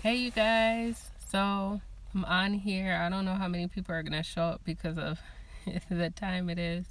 Hey, you guys. So I'm on here. I don't know how many people are gonna show up because of the time it is.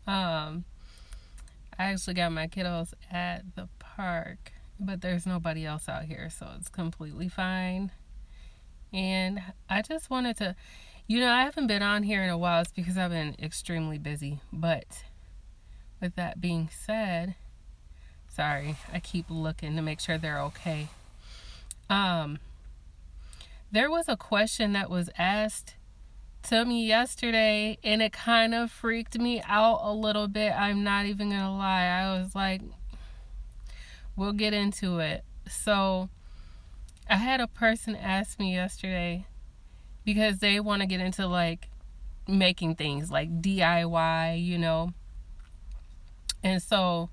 Um, I actually got my kiddos at the park, but there's nobody else out here, so it's completely fine. And I just wanted to, I haven't been on here in a while. It's because I've been extremely busy. But with that being said, sorry, I keep looking to make sure they're okay. Um, there was a question that was asked to me yesterday, and it kind of freaked me out a little bit. I'm not even gonna lie. I was like, we'll get into it. So I had a person ask me yesterday because they want to get into like making things like DIY. And so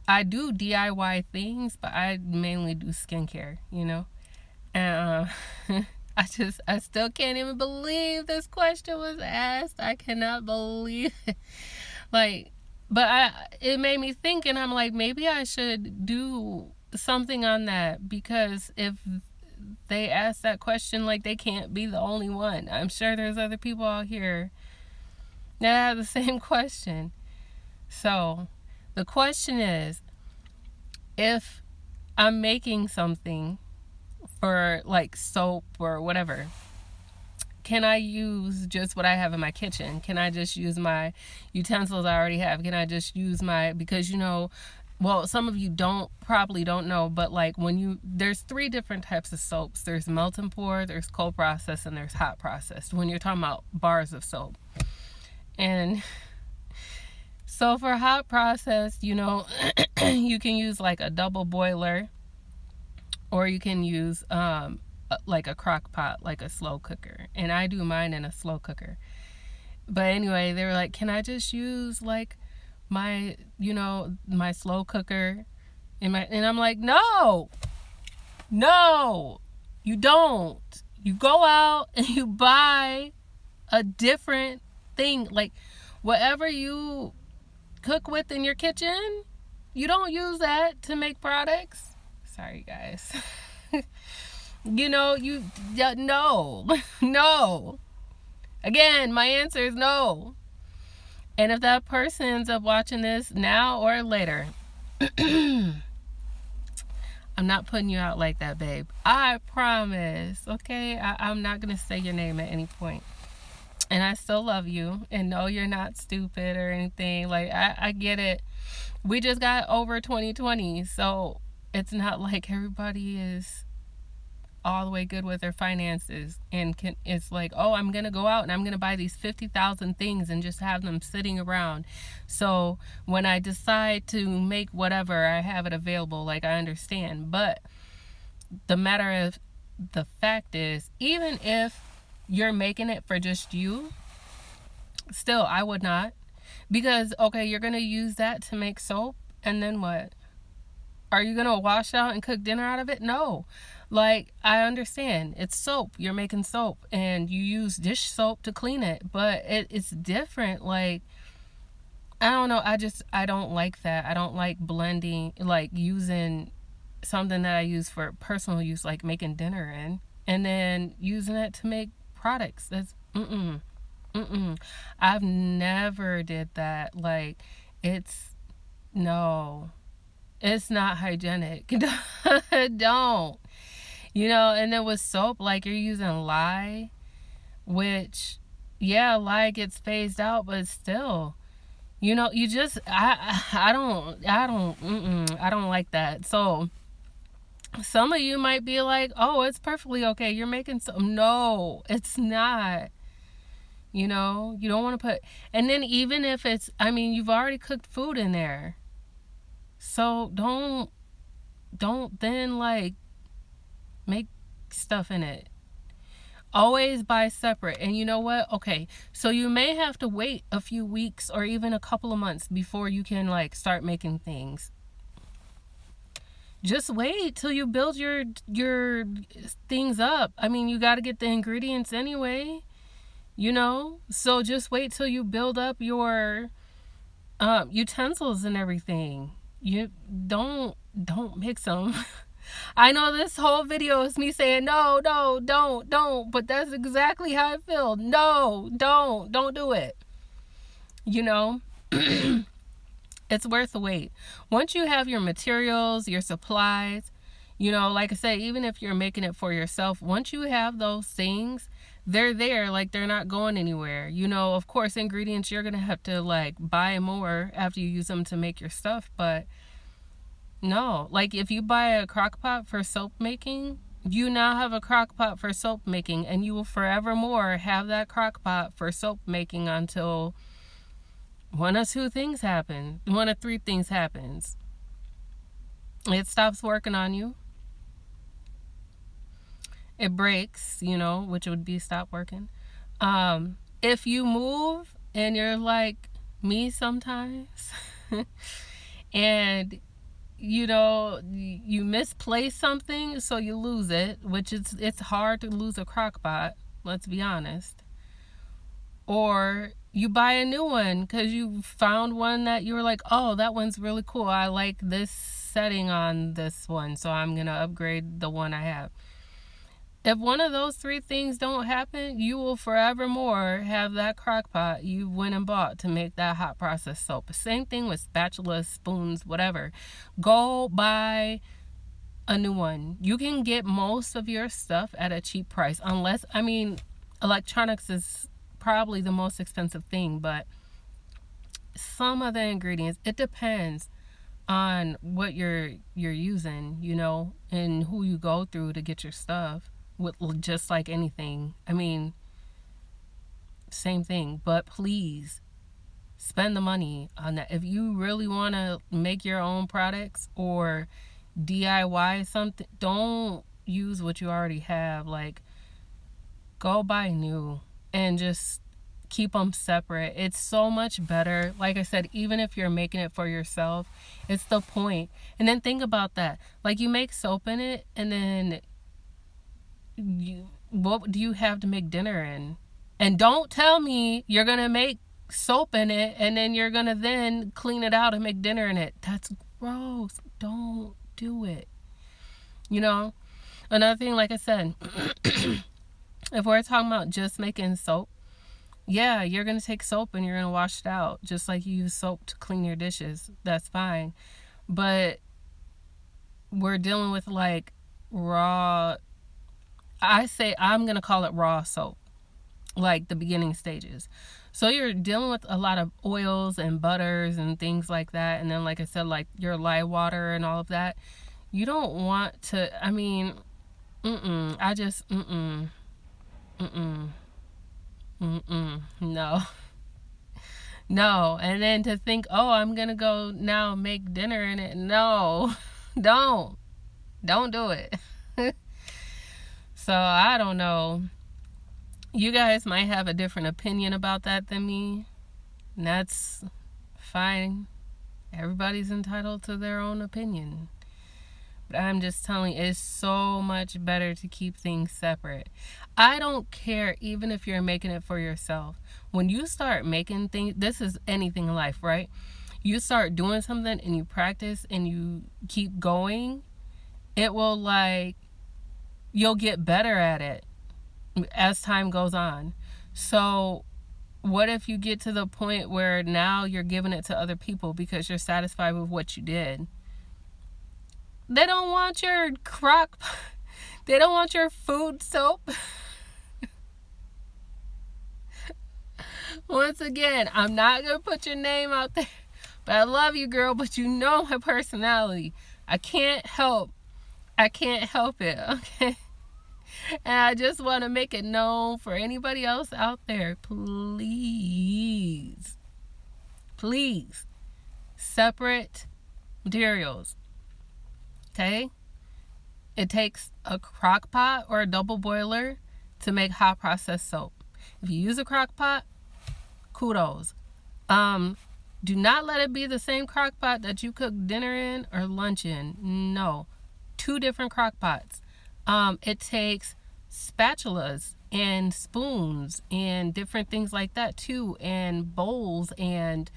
I do DIY things, but I mainly do skincare. And I still can't even believe this question was asked. I cannot believe it. Like, but it made me think, and I'm like, maybe I should do something on that, because if they ask that question, like, they can't be the only one. I'm sure there's other people out here that have the same question. So the question is, if I'm making something for like soap or whatever, can I use just what I have in my kitchen? Can I just use my utensils I already have? Can I just use because well, some of you probably don't know, but like there's 3 different types of soaps. There's melt and pour, there's cold process, and there's hot processed when you're talking about bars of soap. And so for hot processed, you can use like a double boiler, or you can use like a crock pot, like a slow cooker. And I do mine in a slow cooker. But anyway, they were like, can I just use like my slow cooker and I'm like, no, you don't. You go out and you buy a different thing. Like, whatever you cook with in your kitchen, you don't use that to make products. Sorry, guys. No. Again, my answer is no. And if that person ends up watching this now or later, I'm not putting you out like that, babe. I promise, okay? I'm not going to say your name at any point. And I still love you. And no, you're not stupid or anything. Like, I get it. We just got over 2020. So it's not like everybody is all the way good with their finances and it's like, oh, I'm gonna go out and I'm gonna buy these 50,000 things and just have them sitting around, so when I decide to make whatever, I have it available. Like, I understand, but the fact is, even if you're making it for just you, still I would not, because okay, you're gonna use that to make soap, and then what? Are you gonna wash out and cook dinner out of it? No. Like, I understand, it's soap, you're making soap, and you use dish soap to clean it, but it's different. Like, I don't know, I don't like that. I don't like blending, like using something that I use for personal use, like making dinner in, and then using it to make products. That's I've never did that. Like, it's no, it's not hygienic. Don't. And then with soap, like, you're using lye, which, yeah, lye gets phased out, but still, you just, I don't like that. So some of you might be like, oh, it's perfectly okay, you're making some. No, it's not. You don't want to put, and then even if you've already cooked food in there. So don't then like make stuff in it. Always buy separate. And you know what? Okay, so you may have to wait a few weeks or even a couple of months before you can like start making things. Just wait till you build your things up. You got to get the ingredients anyway. So just wait till you build up your utensils and everything. You don't mix them. I know this whole video is me saying, no, don't. But that's exactly how I feel. No, don't do it. You know, it's worth the wait. Once you have your materials, your supplies, you know, like I said, even if you're making it for yourself, once you have those things, they're there, like they're not going anywhere. You know, of course, ingredients, you're going to have to like buy more after you use them to make your stuff. But no, like if you buy a crock pot for soap making, you now have a crock pot for soap making, and you will forevermore have that crock pot for soap making until one of two things happen. One of three things happens. It stops working on you. It breaks, you know, which would be stop working. If you move and you're like me sometimes, and you know, you misplace something, so you lose it, which it's hard to lose a crock pot, let's be honest. Or you buy a new one because you found one that you were like, oh, that one's really cool. I like this setting on this one, so I'm going to upgrade the one I have. If one of those three things don't happen, you will forevermore have that crock pot you went and bought to make that hot process soap. Same thing with spatulas, spoons, whatever. Go buy a new one. You can get most of your stuff at a cheap price, unless, I mean, electronics is probably the most expensive thing, but some of the ingredients, it depends on what you're using, you know, and who you go through to get your stuff. With just like anything, I mean, same thing. But please spend the money on that. If you really want to make your own products or DIY something, don't use what you already have. Like, go buy new and just keep them separate. It's so much better. Like I said, even if you're making it for yourself, it's the point. And then think about that. Like, you make soap in it, and then what do you have to make dinner in? And don't tell me you're gonna make soap in it and then you're gonna then clean it out and make dinner in it. That's gross. Don't do it. You know, another thing, like I said, if we're talking about just making soap, yeah, you're gonna take soap and you're gonna wash it out just like you use soap to clean your dishes. That's fine. But we're dealing with like raw, I say I'm going to call it raw soap, like the beginning stages. So you're dealing with a lot of oils and butters and things like that. And then, like I said, like your lye water and all of that. You don't want to, I mean, no. No. And then to think, oh, I'm going to go now make dinner in it. No, don't do it. So I don't know. You guys might have a different opinion about that than me. And that's fine. Everybody's entitled to their own opinion. But I'm just telling you, it's so much better to keep things separate. I don't care even if you're making it for yourself. When you start making things, this is anything in life, right? You start doing something and you practice and you keep going, it will like, you'll get better at it as time goes on. So what if you get to the point where now you're giving it to other people because you're satisfied with what you did? They don't want your they don't want your food soap. Once again, I'm not going to put your name out there, but I love you, girl, but you know my personality. I can't help it, okay? And I just want to make it known for anybody else out there, please, separate materials, okay? It takes a crock pot or a double boiler to make hot process soap. If you use a crock pot, kudos. Do not let it be the same crock pot that you cook dinner in or lunch in. No, 2 different crock pots. It takes spatulas and spoons and different things like that too, and bowls, and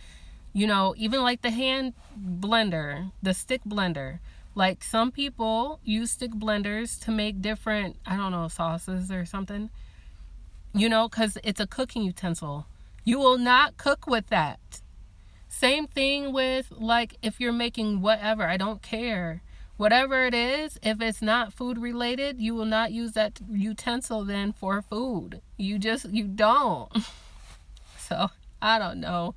you know, even like the hand blender, the stick blender. Like some people use stick blenders to make different, I don't know, sauces or something, you know, because it's a cooking utensil. You will not cook with that. Same thing with, like, if you're making whatever, I don't care. Whatever it is, if it's not food related, you will not use that utensil then for food. You don't. So, I don't know.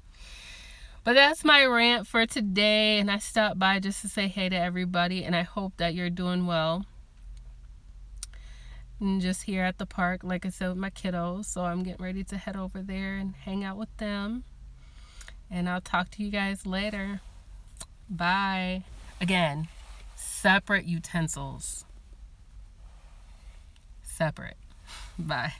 But that's my rant for today, and I stopped by just to say hey to everybody, and I hope that you're doing well. And just here at the park, like I said, with my kiddos, so I'm getting ready to head over there and hang out with them. And I'll talk to you guys later. Bye. Again, separate utensils. Separate. Bye.